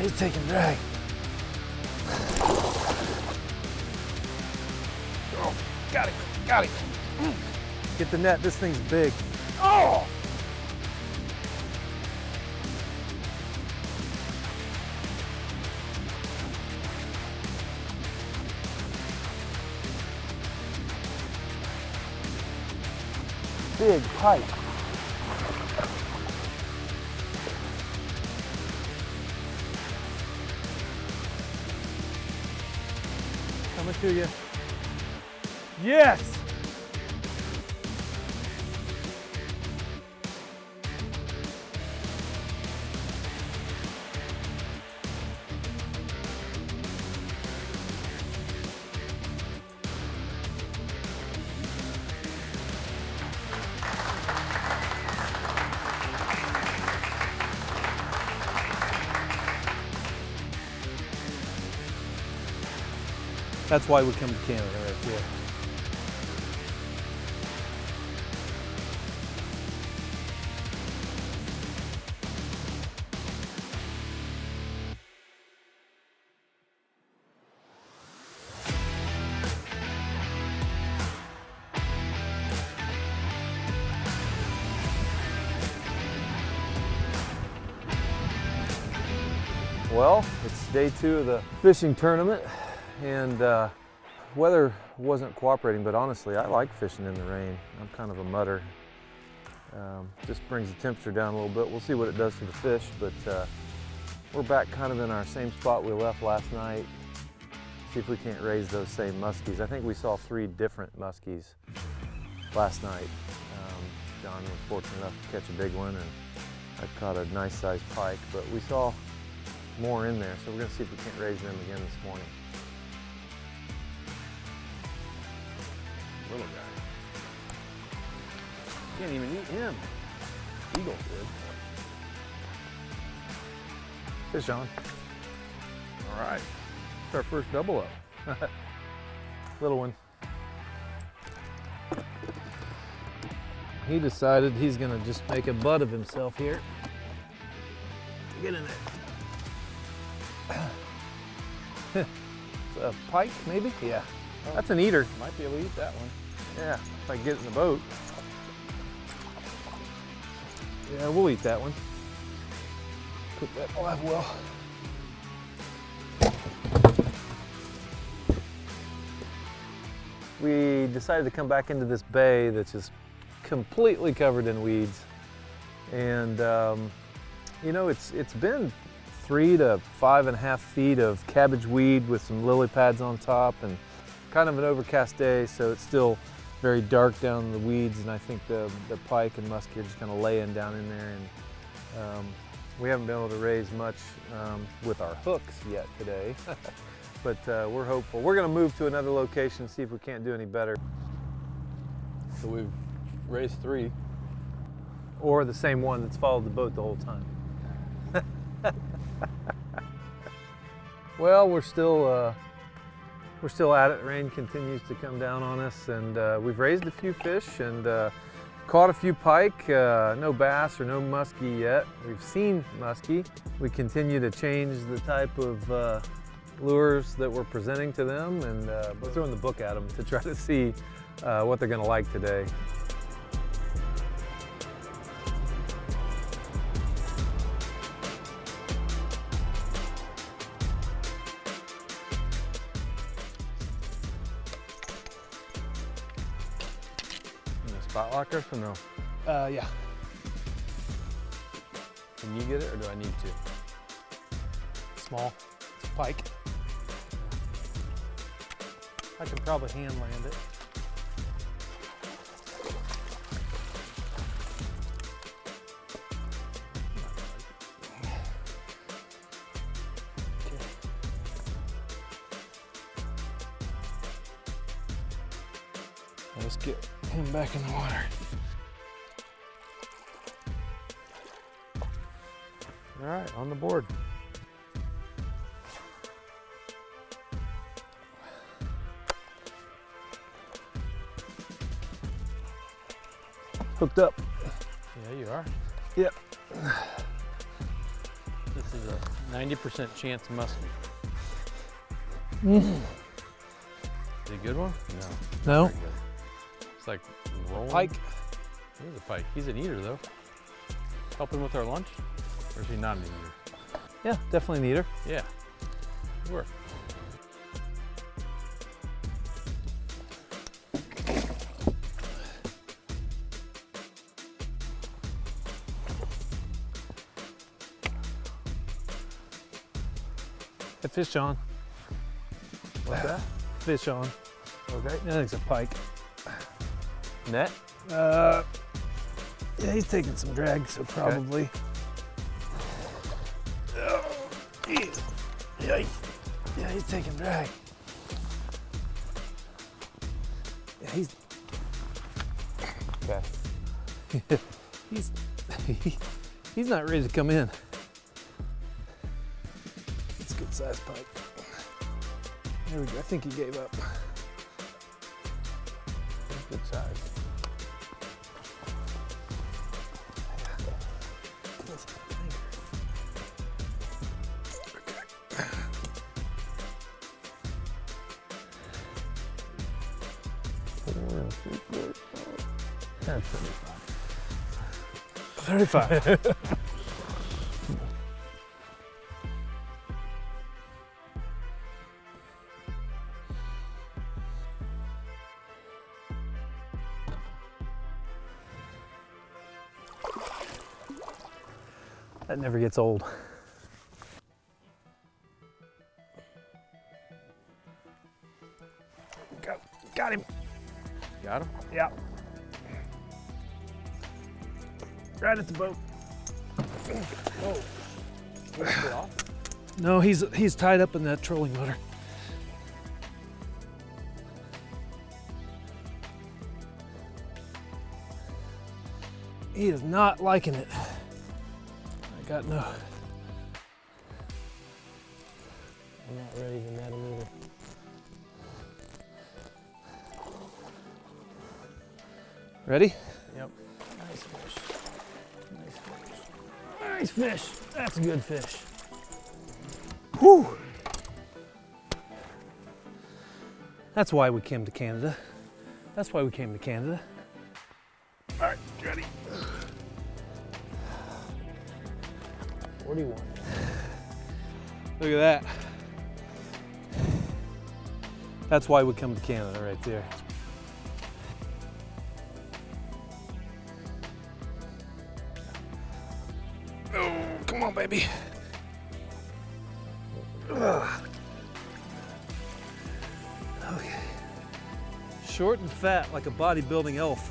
he's taking drag. Oh, got him, got him. Get the net, this thing's big. Oh! Big pike. Coming to you. Yes! That's why we come to Canada right here. Well, it's day 2 of the fishing tournament, and weather wasn't cooperating, but honestly, I like fishing in the rain. I'm kind of a mudder. Just brings the temperature down a little bit. We'll see what it does to the fish, but we're back kind of in our same spot we left last night. See if we can't raise those same muskies. I think we saw 3 different muskies last night. John was fortunate enough to catch a big one, and I caught a nice sized pike, but we saw more in there, so we're gonna see if we can't raise them again this morning. Little guy. Can't even eat him. Eagle's good. Fish on. All right. It's our first double up. Little one. He decided he's gonna just make a butt of himself here. Get in there. It's a pike, maybe? Yeah. Oh, that's an eater. Might be able to eat that one. Yeah, if I get in the boat. Yeah, we'll eat that one. Cook that alive well. We decided to come back into this bay that's just completely covered in weeds. And you know, it's been 3 to 5.5 feet of cabbage weed with some lily pads on top, and kind of an overcast day, so it's still very dark down in the weeds, and I think the pike and muskie are just kind of laying down in there, and we haven't been able to raise much with our hooks yet today, but we're hopeful. We're going to move to another location, see if we can't do any better. So we've raised 3. Or the same one that's followed the boat the whole time. Well, we're still at it. Rain continues to come down on us, and we've raised a few fish and caught a few pike. No bass or no muskie yet. We've seen muskie. We continue to change the type of lures that we're presenting to them, and we're throwing the book at them to try to see what they're going to like today. Spot locker or no? Yeah. Can you get it, or do I need to? Small. It's a pike. I could probably hand land it. Okay. Let's get him back in the water. All right, on the board. Hooked up. Yeah, you are. Yep. This is a 90% chance muskie. Mm. Is it a good one? No. No. Very good. It's like rolling. Pike. He's a pike. He's an eater though. Helping with our lunch? Or is he not an eater? Yeah, definitely an eater. Yeah. Good work. That fish on. What's that? Fish on. Okay. I think it's a pike. Net? Yeah, he's taking some drag, so probably. Yeah, he's taking drag. Yeah, Okay. he's not ready to come in. It's a good sized pike. There we go. I think he gave up. Good size. That's 35. That never gets old. Got him. Got him? Yeah. Right at the boat. Oh. Is it off? No, he's tied up in that trolling motor. He is not liking it. I got no. I'm not ready to net him either. Ready? Yep. Nice fish. Nice fish. Nice fish. That's a good fish. Whew. That's why we came to Canada. That's why we came to Canada. All right, ready. 41. Look at that. That's why we come to Canada right there. Oh, come on, baby. Ugh. Okay. Short and fat like a bodybuilding elf.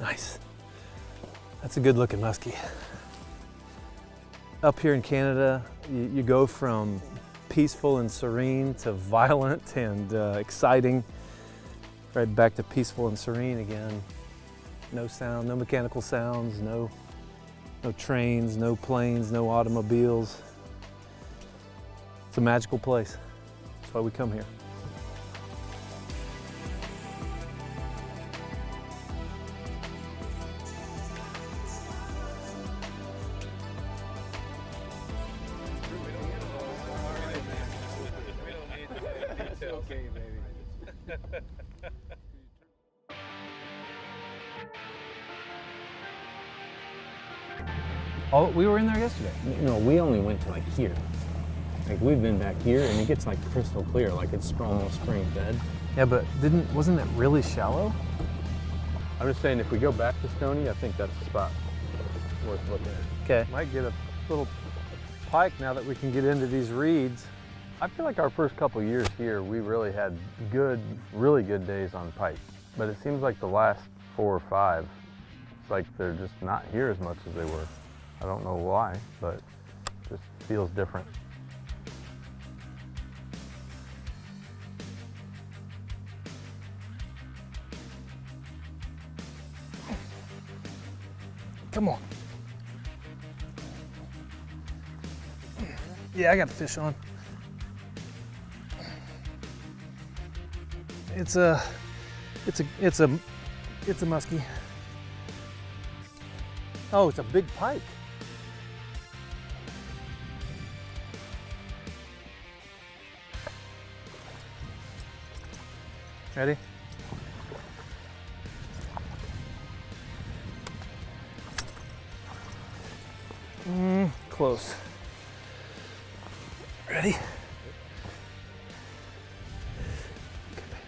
Nice. That's a good looking muskie. Up here in Canada, you go from peaceful and serene to violent and exciting, right back to peaceful and serene again. No sound, no mechanical sounds, no trains, no planes, no automobiles. It's a magical place. That's why we come here. Okay, baby. Oh, we were in there yesterday. No, we only went to like here. Like we've been back here and it gets like crystal clear, like it's almost spring fed. Yeah, but wasn't it really shallow? I'm just saying, if we go back to Stony, I think that's the spot worth looking at. Okay. Might get a little pike now that we can get into these reeds. I feel like our first couple years here, we really had really good days on pike. But it seems like the last 4 or 5, it's like they're just not here as much as they were. I don't know why, but it just feels different. Come on. Yeah, I got the fish on. It's a muskie. Oh, it's a big pike. Ready? Close. Ready? Okay,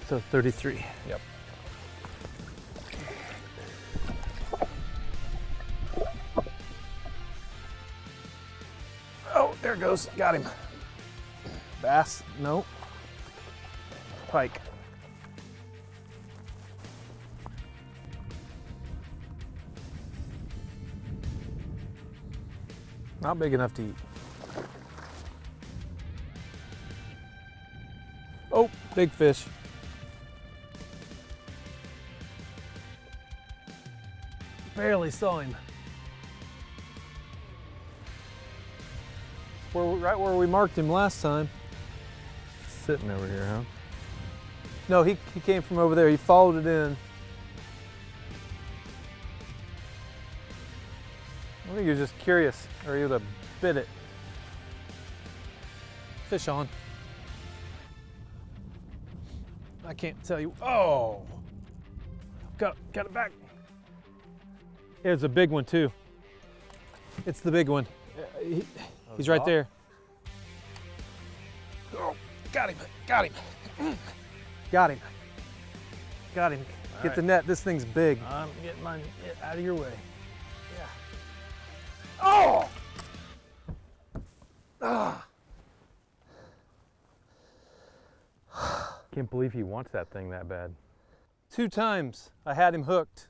so 33. Yep. Oh, there it goes. Got him. Bass? Nope. Pike. Not big enough to eat. Oh, big fish. Barely saw him. Right where we marked him last time. Sitting over here, huh? No, he came from over there. He followed it in. I think he was just curious, or he would have bit it. Fish on. I can't tell you. Oh! Got it back. It's a big one too. It's the big one. He's right there. Oh, got him, got him. Got him. Got him. Get right. the net, this thing's big. I'm getting mine out of your way. Yeah. Oh! Ah! Can't believe he wants that thing that bad. 2 times I had him hooked.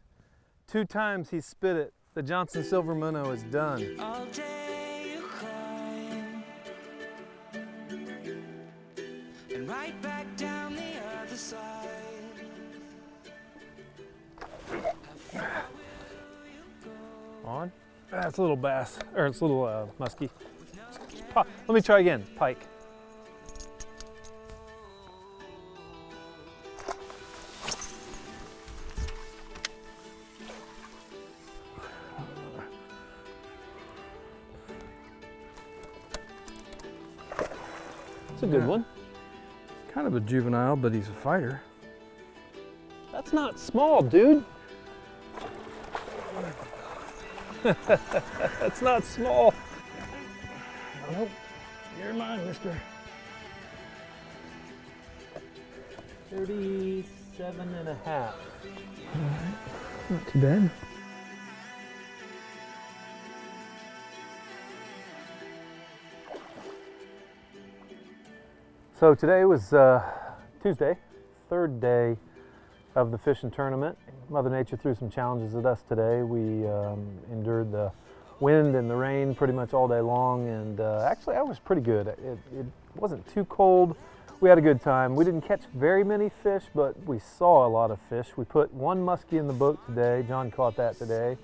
2 times he spit it. The Johnson Silver Minnow is done. All day you're crying, and right back down the other side. On? That's a little bass, or it's a little muskie. Let me try again, pike. It's a good one. Kind of a juvenile, but he's a fighter. That's not small, dude. That's not small. Nope. You're mine, mister. 37 and a half. Not too bad. So today was Tuesday, 3rd day of the fishing tournament. Mother Nature threw some challenges at us today. We endured the wind and the rain pretty much all day long, and actually I was pretty good. It wasn't too cold. We had a good time. We didn't catch very many fish, but we saw a lot of fish. We put 1 muskie in the boat today. John caught that today,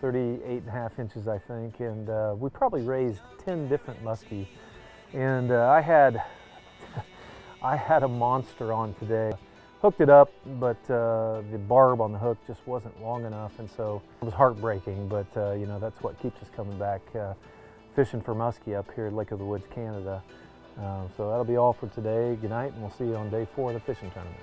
38.5 inches I think, and we probably raised 10 different muskie. And I had a monster on today. Hooked it up, but the barb on the hook just wasn't long enough, and so it was heartbreaking, but you know, that's what keeps us coming back fishing for muskie up here at Lake of the Woods, Canada. So that'll be all for today. Good night, and we'll see you on day 4 of the fishing tournament.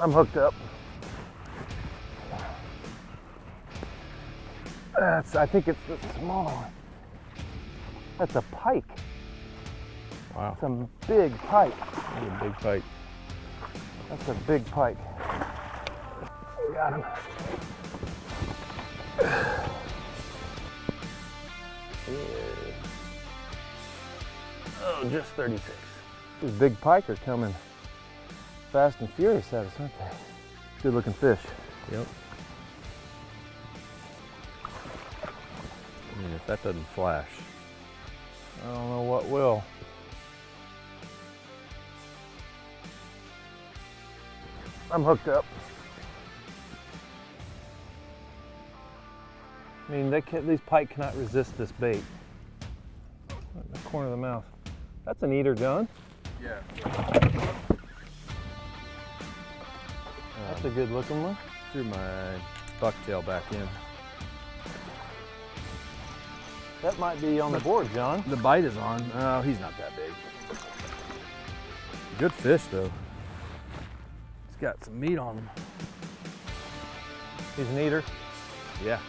I'm hooked up. I think it's the small one. That's a pike. Wow. Some big pike. That's a big pike. That's a big pike. Got him. Oh, just 36. These big pike are coming fast and furious at us, aren't they? Good looking fish. Yep. I mean, if that doesn't flash. I don't know what will. I'm hooked up. I mean, these pike cannot resist this bait. Right in the corner of the mouth. That's an eater, John. Yeah. That's a good looking one. Threw my bucktail back in. That might be on the board, John. The bite is on. Oh, he's not that big. Good fish though. He's got some meat on him. He's an eater. Yeah.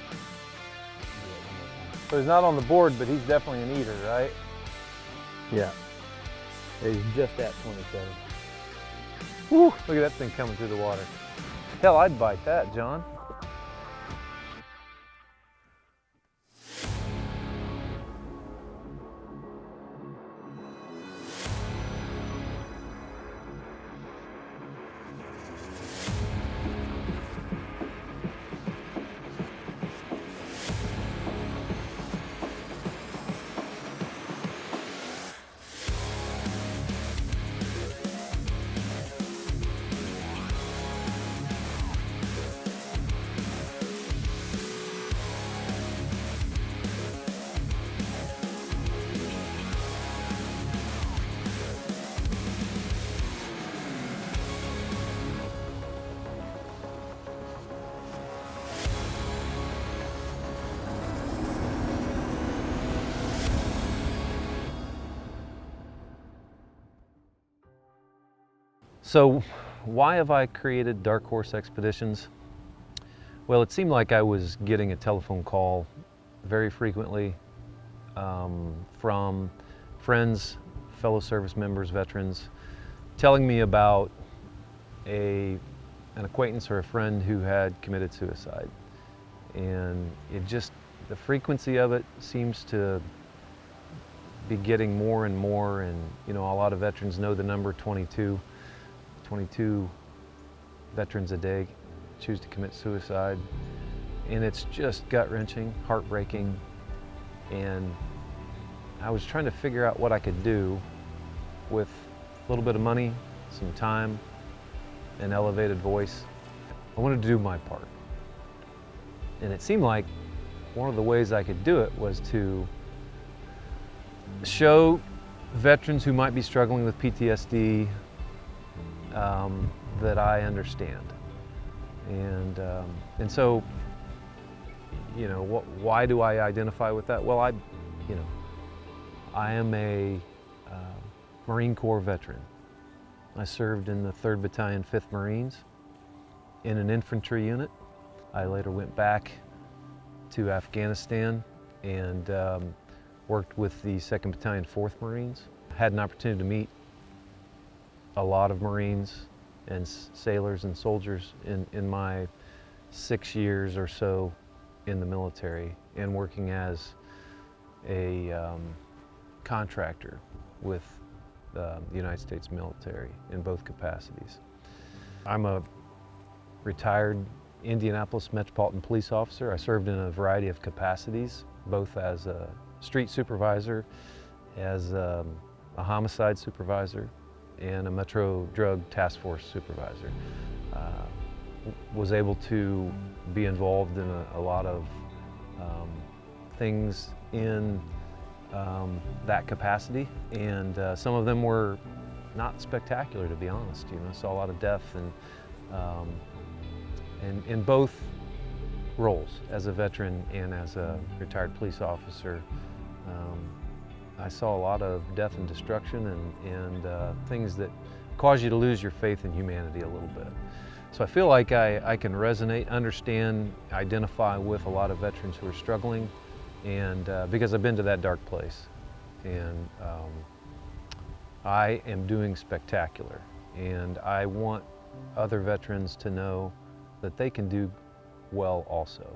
So he's not on the board, but he's definitely an eater, right? Yeah. He's just at 27. Whew, look at that thing coming through the water. Hell, I'd bite that, John. So why have I created Dark Horse Expeditions? Well, it seemed like I was getting a telephone call very frequently from friends, fellow service members, veterans, telling me about an acquaintance or a friend who had committed suicide. And the frequency of it seems to be getting more and more, and a lot of veterans know the number 22. 22 veterans a day choose to commit suicide, and it's just gut-wrenching, heartbreaking, and I was trying to figure out what I could do with a little bit of money, some time, an elevated voice. I wanted to do my part, and it seemed like one of the ways I could do it was to show veterans who might be struggling with PTSD that I understand, and so, why do I identify with that? Well, I am a Marine Corps veteran. I served in the 3rd Battalion, 5th Marines, in an infantry unit. I later went back to Afghanistan and worked with the 2nd Battalion, 4th Marines. Had an opportunity to meet a lot of Marines and sailors and soldiers in my 6 years or so in the military, and working as a contractor with the United States military in both capacities. I'm a retired Indianapolis Metropolitan Police officer. I served in a variety of capacities, both as a street supervisor, as a homicide supervisor, and a Metro Drug Task Force supervisor. Was able to be involved in a lot of things in that capacity, and some of them were not spectacular, to be honest. Saw a lot of death, and in both roles, as a veteran and as a retired police officer. I saw a lot of death and destruction and things that cause you to lose your faith in humanity a little bit. So I feel like I can resonate, understand, identify with a lot of veterans who are struggling, and because I've been to that dark place. And I am doing spectacular, and I want other veterans to know that they can do well also.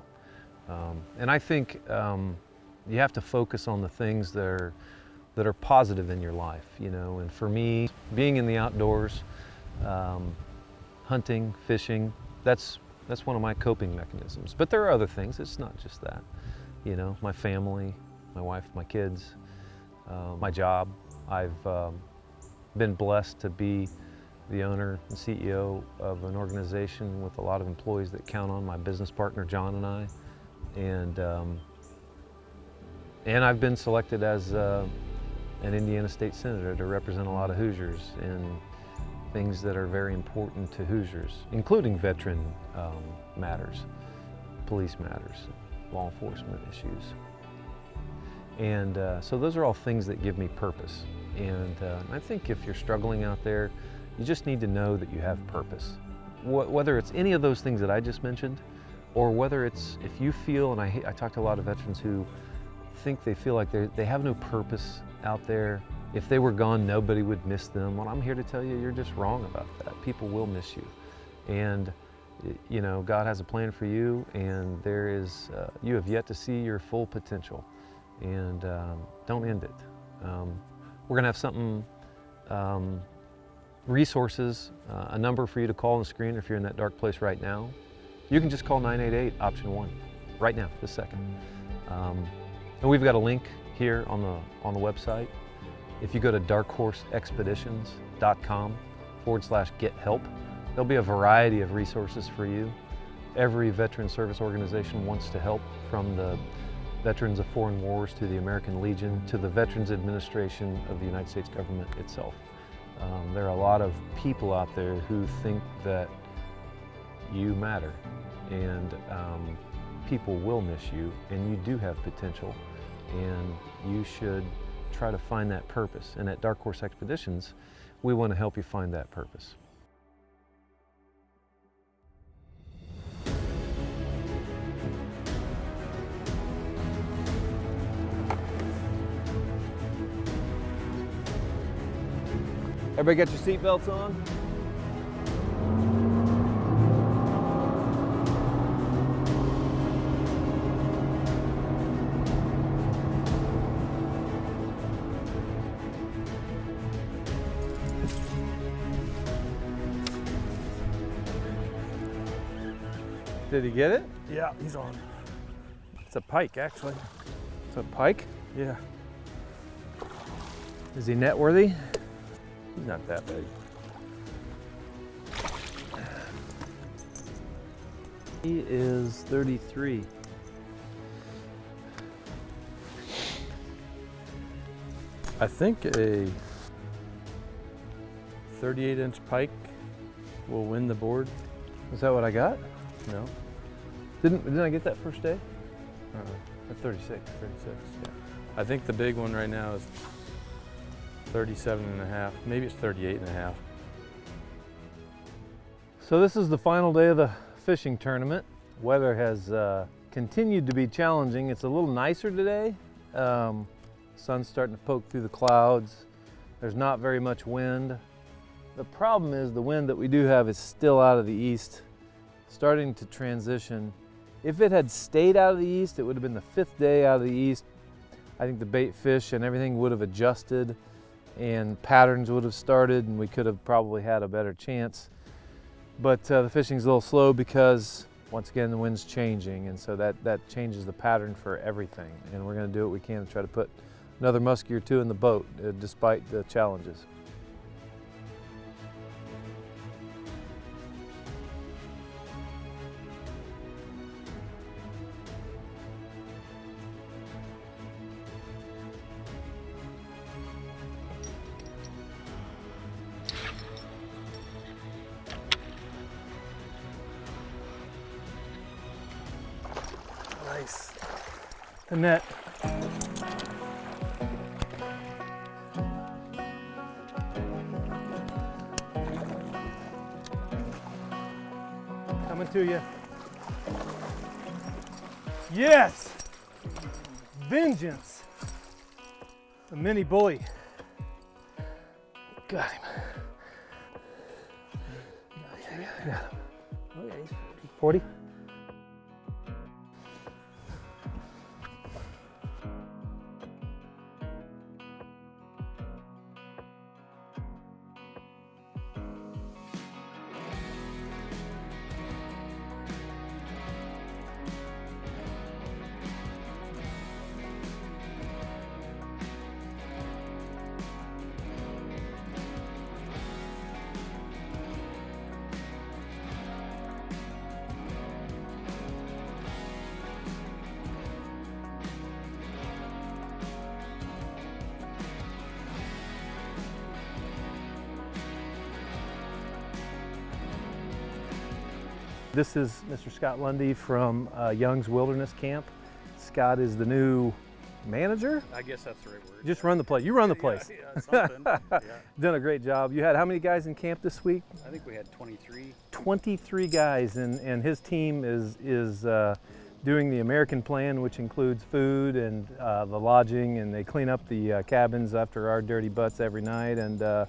And I think you have to focus on the things that are positive in your life, and for me, being in the outdoors, hunting, fishing, that's one of my coping mechanisms. But there are other things, it's not just that. My family, my wife, my kids, my job. I've been blessed to be the owner and CEO of an organization with a lot of employees that count on my business partner, John, and I. And I've been selected as an Indiana State Senator to represent a lot of Hoosiers in things that are very important to Hoosiers, including veteran matters, police matters, law enforcement issues. And so those are all things that give me purpose. And I think if you're struggling out there, you just need to know that you have purpose. Whether it's any of those things that I just mentioned, or whether it's, if you feel, and I talk to a lot of veterans who think they feel like they have no purpose out there. If they were gone, nobody would miss them. Well, I'm here to tell you, you're just wrong about that. People will miss you. And you know, God has a plan for you, and there is, you have yet to see your full potential. And don't end it. We're gonna have something, resources, a number for you to call on the screen if you're in that dark place right now. You can just call 988 option 1 right now, this second. And we've got a link here on the website. If you go to darkhorseexpeditions.com/get-help, there'll be a variety of resources for you. Every veteran service organization wants to help, from the Veterans of Foreign Wars to the American Legion to the Veterans Administration of the United States government itself. There are a lot of people out there who think that you matter, and people will miss you, and you do have potential, and you should try to find that purpose. And at Dark Horse Expeditions, we want to help you find that purpose. Everybody got your seatbelts on? Did he get it? Yeah, he's on. It's a pike, actually. It's a pike? Yeah. Is he net worthy? He's not that big. He is 33. I think a 38-inch pike will win the board. Is that what I got? No? Didn't I get that first day? At 36. 36, yeah. I think the big one right now is 37 and a half. Maybe it's 38 and a half. So this is the final day of the fishing tournament. Weather has continued to be challenging. It's a little nicer today. Sun's starting to poke through the clouds. There's not very much wind. The problem is the wind that we do have is still out of the east, starting to transition. If it had stayed out of the east, it would have been the 5th day out of the east. I think the bait fish and everything would have adjusted, and patterns would have started, and we could have probably had a better chance. But the fishing's a little slow because, once again, the wind's changing, and so that changes the pattern for everything. And we're going to do what we can to try to put another muskie or two in the boat, despite the challenges. Nice. The net. Coming to you. Yes! Vengeance. A mini bully. Got him. Got him. Okay. 40? This is Mr. Scott Lundy from Young's Wilderness Camp. Scott is the new manager? I guess that's the right word. Just run the place. You run the place. Yeah, something. Yeah. Done a great job. You had how many guys in camp this week? I think we had 23. 23 guys, and his team is doing the American plan, which includes food and the lodging, and they clean up the cabins after our dirty butts every night and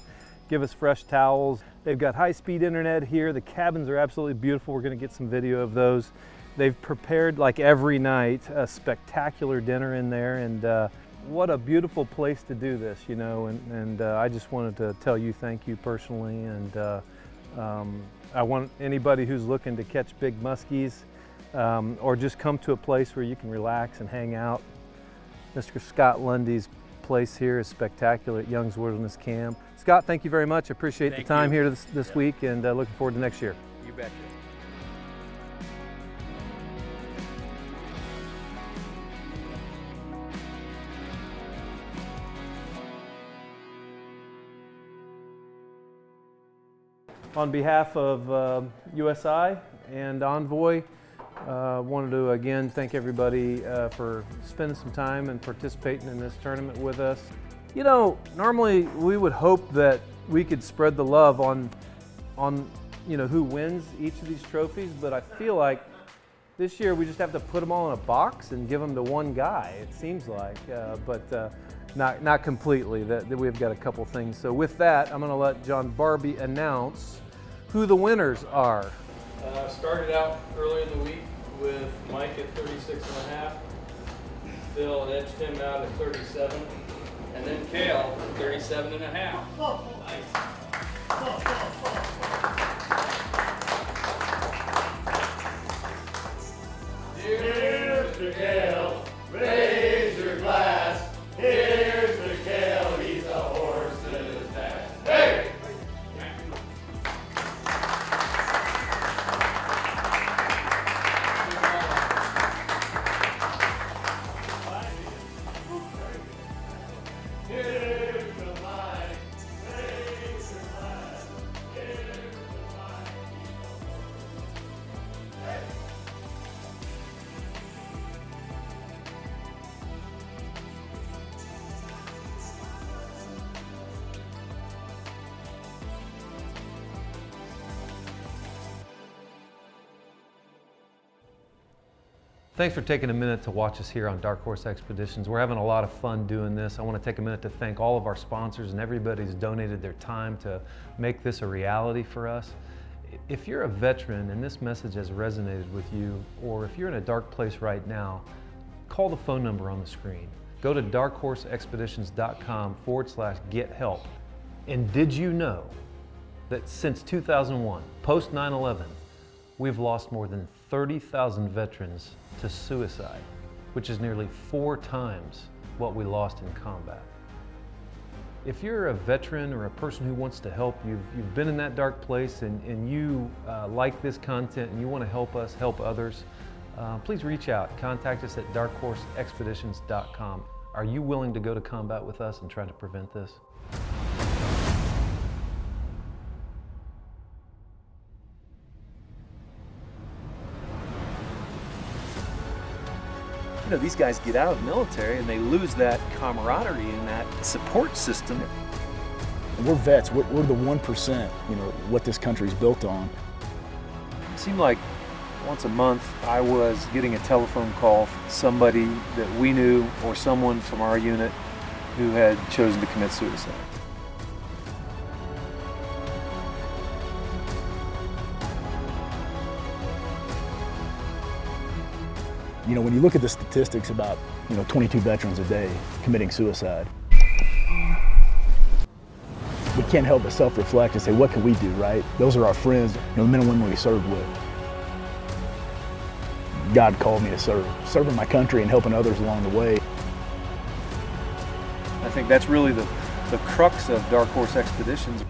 give us fresh towels. They've got high-speed internet here. The cabins are absolutely beautiful. We're going to get some video of those. They've prepared, like every night, a spectacular dinner in there, and what a beautiful place to do this, you know, and I just wanted to tell you thank you personally, and I want anybody who's looking to catch big muskies or just come to a place where you can relax and hang out. Mr. Scott Lundy's place here is spectacular at Young's Wilderness Camp. Scott, thank you very much. I appreciate the time here this week, and looking forward to next year. You betcha. On behalf of USI and Envoy, wanted to again thank everybody for spending some time and participating in this tournament with us. You know, normally we would hope that we could spread the love on you know, who wins each of these trophies, but I feel like this year we just have to put them all in a box and give them to one guy, it seems like, but not completely. That we've got a couple things. So with that, I'm going to let John Barbee announce who the winners are. Started out early in the week with Mike at 36.5. Phil edged him out at 37. And then Kale, 37.5. Oh, nice. Here's the Kale, raise your glass. Here's the Kale, he's a horse's ass. Hey! Thanks for taking a minute to watch us here on Dark Horse Expeditions. We're having a lot of fun doing this. I want to take a minute to thank all of our sponsors and everybody who's donated their time to make this a reality for us. If you're a veteran and this message has resonated with you, or if you're in a dark place right now, call the phone number on the screen. Go to darkhorseexpeditions.com/get-help. And did you know that since 2001, post 9/11, we've lost more than 30,000 veterans to suicide, which is nearly 4 times what we lost in combat. If you're a veteran or a person who wants to help, you've been in that dark place and you like this content and you want to help us help others, please reach out. Contact us at darkhorseexpeditions.com. Are you willing to go to combat with us and try to prevent this? You know, these guys get out of the military and they lose that camaraderie and that support system. And we're vets. We're the 1%, you know, what this country's built on. It seemed like once a month I was getting a telephone call from somebody that we knew or someone from our unit who had chosen to commit suicide. You know, when you look at the statistics about, 22 veterans a day committing suicide, we can't help but self-reflect and say, what can we do, right? Those are our friends, the men and women we served with. God called me to serving my country and helping others along the way. I think that's really the crux of Dark Horse Expeditions.